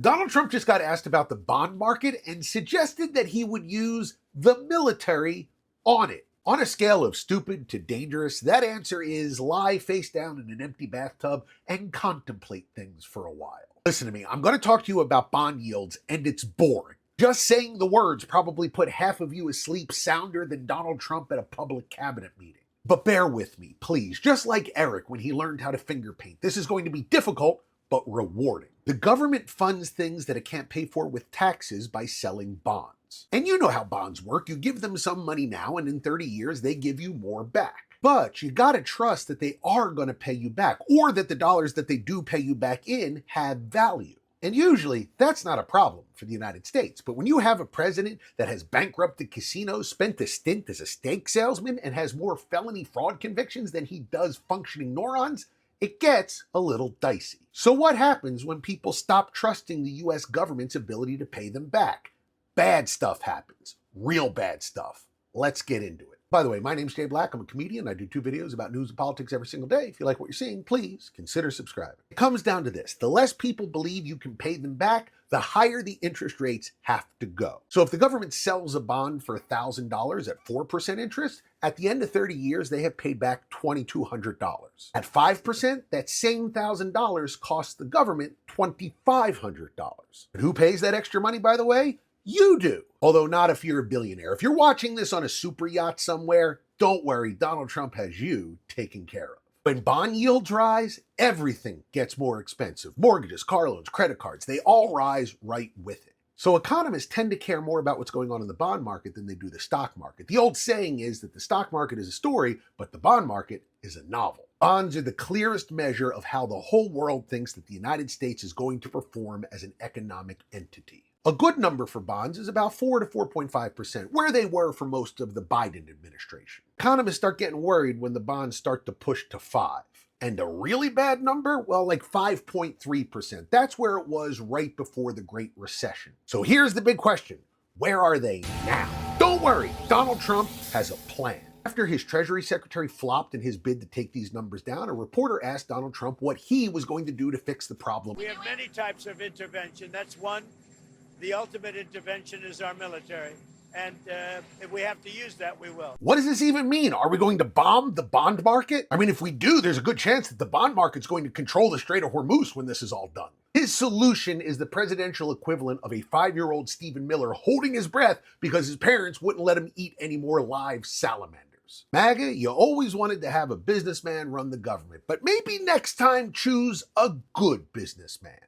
Donald Trump just got asked about the bond market and suggested that he would use the military on it. On a scale of stupid to dangerous, that answer is lie face down in an empty bathtub and contemplate things for a while. Listen to me, I'm going to talk to you about bond yields, and it's boring. Just saying the words probably put half of you asleep sounder than Donald Trump at a public cabinet meeting. But bear with me, please. Just like Eric when he learned how to finger paint, this is going to be difficult, but rewarding. The government funds things that it can't pay for with taxes by selling bonds. And you know how bonds work. You give them some money now, and in 30 years, they give you more back. But you gotta trust that they are gonna pay you back, or that the dollars that they do pay you back in have value. And usually, that's not a problem for the United States. But when you have a president that has bankrupted casinos, spent a stint as a steak salesman, and has more felony fraud convictions than he does functioning neurons, it gets a little dicey. So what happens when people stop trusting the US government's ability to pay them back? Bad stuff happens. Real bad stuff. Let's get into it. By the way, my name's Jay Black. I'm a comedian. I do 2 videos about news and politics every single day. If you like what you're seeing, please consider subscribing. It comes down to this. The less people believe you can pay them back, the higher the interest rates have to go. So if the government sells a bond for $1,000 at 4% interest, at the end of 30 years, they have paid back $2,200. At 5%, that same $1,000 costs the government $2,500. But who pays that extra money, by the way? You do. Although not if you're a billionaire. If you're watching this on a super yacht somewhere, don't worry, Donald Trump has you taken care of. When bond yields rise, everything gets more expensive. Mortgages, car loans, credit cards, they all rise right with it. So economists tend to care more about what's going on in the bond market than they do the stock market. The old saying is that the stock market is a story, but the bond market is a novel. Bonds are the clearest measure of how the whole world thinks that the United States is going to perform as an economic entity. A good number for bonds is about 4 to 4.5%, where they were for most of the Biden administration. Economists start getting worried when the bonds start to push to 5. And a really bad number? Well, like 5.3%. That's where it was right before the Great Recession. So here's the big question. Where are they now? Don't worry, Donald Trump has a plan. After his Treasury Secretary flopped in his bid to take these numbers down, a reporter asked Donald Trump what he was going to do to fix the problem. We have many types of intervention. That's one. The ultimate intervention is our military. And if we have to use that, we will. What does this even mean? Are we going to bomb the bond market? I mean, if we do, there's a good chance that the bond market's going to control the Strait of Hormuz when this is all done. His solution is the presidential equivalent of a 5-year-old Stephen Miller holding his breath because his parents wouldn't let him eat any more live salamanders. MAGA, you always wanted to have a businessman run the government, but maybe next time choose a good businessman.